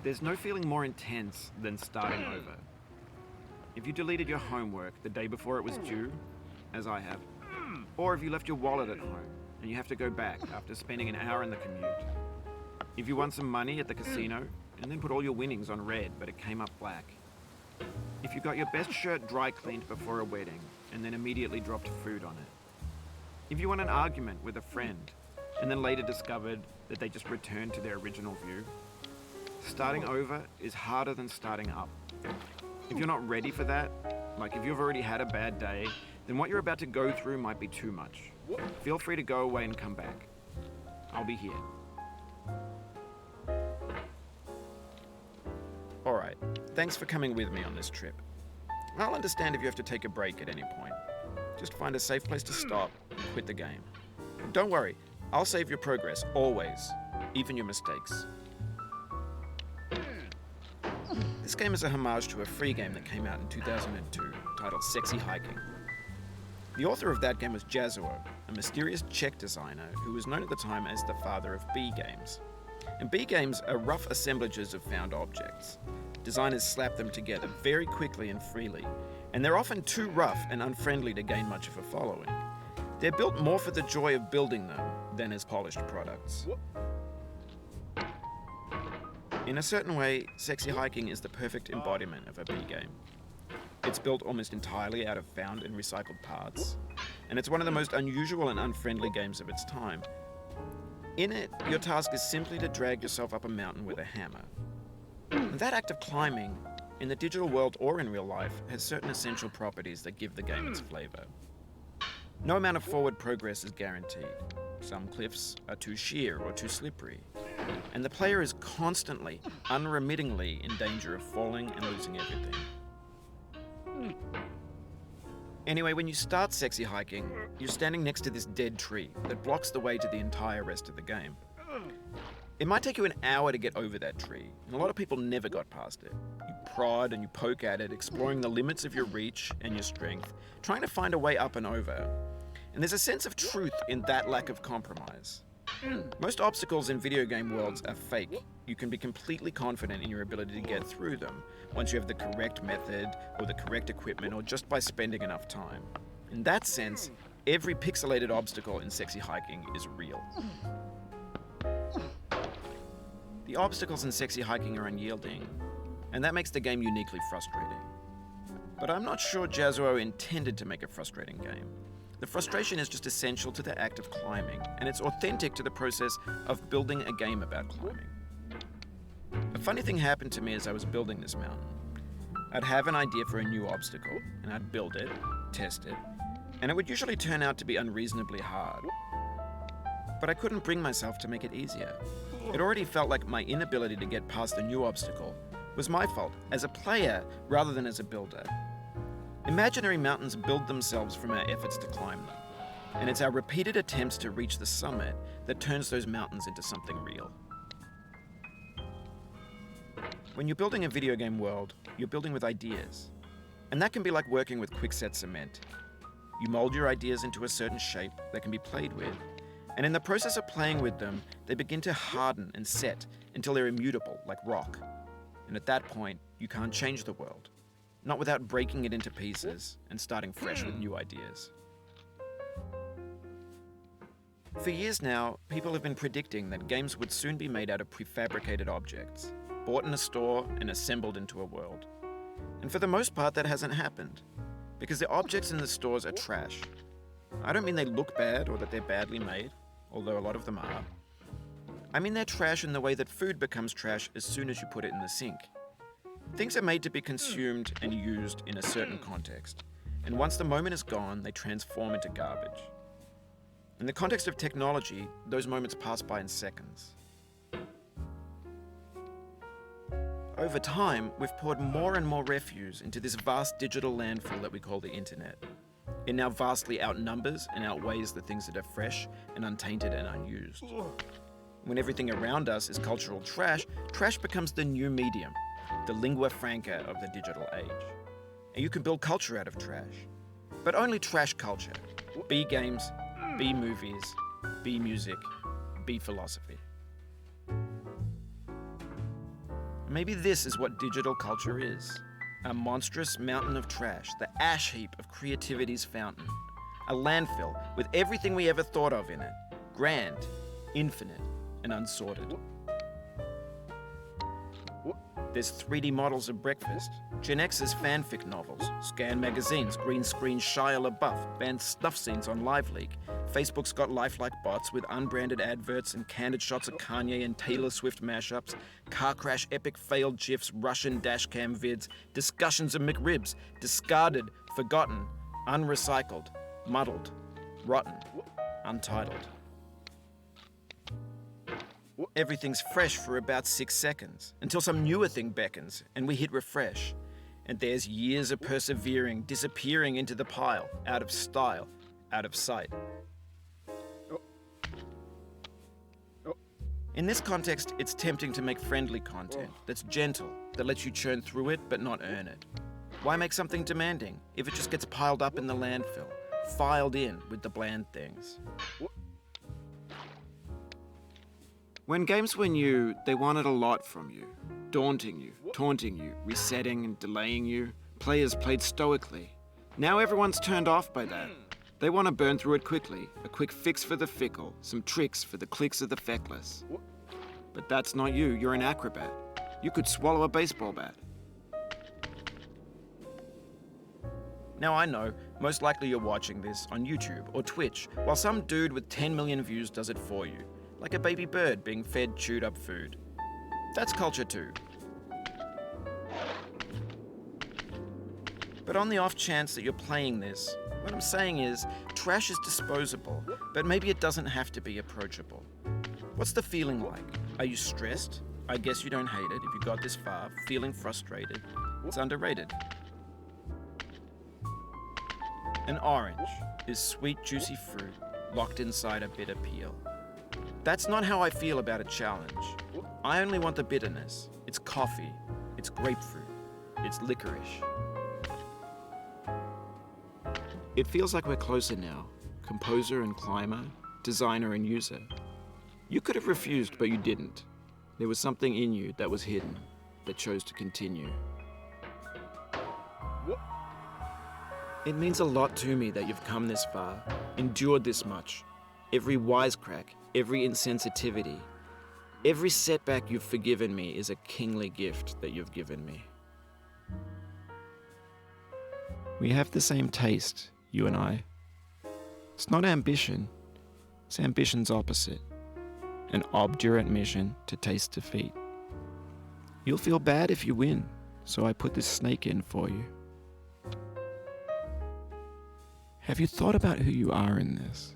There's no feeling more intense than starting over. If you deleted your homework the day before it was due, as I have, or if you left your wallet at home and you have to go back after spending an hour in the commute. If you won some money at the casino and then put all your winnings on red but it came up black. If you got your best shirt dry cleaned before a wedding and then immediately dropped food on it. If you won an argument with a friend and then later discovered that they just returned to their original view. Starting over is harder than starting up. If you're not ready for that, like if you've already had a bad day, then what you're about to go through might be too much. Feel free to go away and come back. I'll be here. Alright, thanks for coming with me on this trip. I'll understand if you have to take a break at any point. Just find a safe place to stop and quit the game. And don't worry, I'll save your progress, always, even your mistakes. This game is a homage to a free game that came out in 2002, titled Sexy Hiking. The author of that game was Jazuo, a mysterious Czech designer who was known at the time as the father of B games. And B games are rough assemblages of found objects. Designers slap them together very quickly and freely, and they're often too rough and unfriendly to gain much of a following. They're built more for the joy of building them than as polished products. In a certain way, Sexy Hiking is the perfect embodiment of a B game. It's built almost entirely out of found and recycled parts, and it's one of the most unusual and unfriendly games of its time. In it, your task is simply to drag yourself up a mountain with a hammer. And that act of climbing, in the digital world or in real life, has certain essential properties that give the game its flavor. No amount of forward progress is guaranteed. Some cliffs are too sheer or too slippery, and the player is constantly, unremittingly in danger of falling and losing everything. Anyway, when you start Sexy Hiking, you're standing next to this dead tree that blocks the way to the entire rest of the game. It might take you an hour to get over that tree, and a lot of people never got past it. You prod and you poke at it, exploring the limits of your reach and your strength, trying to find a way up and over. And there's a sense of truth in that lack of compromise. Most obstacles in video game worlds are fake. You can be completely confident in your ability to get through them once you have the correct method or the correct equipment or just by spending enough time. In that sense, every pixelated obstacle in Sexy Hiking is real. The obstacles in Sexy Hiking are unyielding, and that makes the game uniquely frustrating. But I'm not sure Jazuo intended to make a frustrating game. The frustration is just essential to the act of climbing, and it's authentic to the process of building a game about climbing. A funny thing happened to me as I was building this mountain. I'd have an idea for a new obstacle, and I'd build it, test it, and it would usually turn out to be unreasonably hard. But I couldn't bring myself to make it easier. It already felt like my inability to get past the new obstacle was my fault as a player rather than as a builder. Imaginary mountains build themselves from our efforts to climb them, and it's our repeated attempts to reach the summit that turns those mountains into something real. When you're building a video game world, you're building with ideas, and that can be like working with quickset cement. You mold your ideas into a certain shape that can be played with, and in the process of playing with them, they begin to harden and set until they're immutable, like rock. And at that point, you can't change the world. Not without breaking it into pieces and starting fresh with new ideas. For years now, people have been predicting that games would soon be made out of prefabricated objects, bought in a store and assembled into a world. And for the most part, that hasn't happened, because the objects in the stores are trash. I don't mean they look bad or that they're badly made, although a lot of them are. I mean they're trash in the way that food becomes trash as soon as you put it in the sink. Things are made to be consumed and used in a certain context, and once the moment is gone, they transform into garbage. In the context of technology, those moments pass by in seconds. Over time, we've poured more and more refuse into this vast digital landfill that we call the internet. It now vastly outnumbers and outweighs the things that are fresh and untainted and unused. When everything around us is cultural trash, trash becomes the new medium, the lingua franca of the digital age. And you can build culture out of trash. But only trash culture. B games, B movies, B music, B philosophy. Maybe this is what digital culture is. A monstrous mountain of trash, the ash heap of creativity's fountain. A landfill with everything we ever thought of in it. Grand, infinite, and unsorted. There's 3D models of breakfast, Gen X's fanfic novels, scan magazines, green screen Shia LaBeouf, banned snuff scenes on LiveLeak. Facebook's got lifelike bots with unbranded adverts and candid shots of Kanye and Taylor Swift mashups, car crash epic failed GIFs, Russian dashcam vids, discussions of McRibs, discarded, forgotten, unrecycled, muddled, rotten, untitled. Everything's fresh for about 6 seconds, until some newer thing beckons, and we hit refresh. And there's years of persevering, disappearing into the pile, out of style, out of sight. In this context, it's tempting to make friendly content that's gentle, that lets you churn through it but not earn it. Why make something demanding if it just gets piled up in the landfill, filed in with the bland things? When games were new, they wanted a lot from you. Daunting you, taunting you, resetting and delaying you. Players played stoically. Now everyone's turned off by that. They want to burn through it quickly. A quick fix for the fickle. Some tricks for the clicks of the feckless. But that's not you. You're an acrobat. You could swallow a baseball bat. Now I know, most likely you're watching this on YouTube or Twitch, while some dude with 10 million views does it for you. Like a baby bird being fed chewed up food. That's culture too. But on the off chance that you're playing this, what I'm saying is, trash is disposable, but maybe it doesn't have to be approachable. What's the feeling like? Are you stressed? I guess you don't hate it if you got this far, feeling frustrated. It's underrated. An orange is sweet, juicy fruit locked inside a bitter peel. That's not how I feel about a challenge. I only want the bitterness. It's coffee. It's grapefruit. It's licorice. It feels like we're closer now. Composer and climber, designer and user. You could have refused, but you didn't. There was something in you that was hidden, that chose to continue. It means a lot to me that you've come this far, endured this much. Every wisecrack, every insensitivity, every setback you've forgiven me is a kingly gift that you've given me. We have the same taste, you and I. It's not ambition, it's ambition's opposite. An obdurate mission to taste defeat. You'll feel bad if you win, so I put this snake in for you. Have you thought about who you are in this?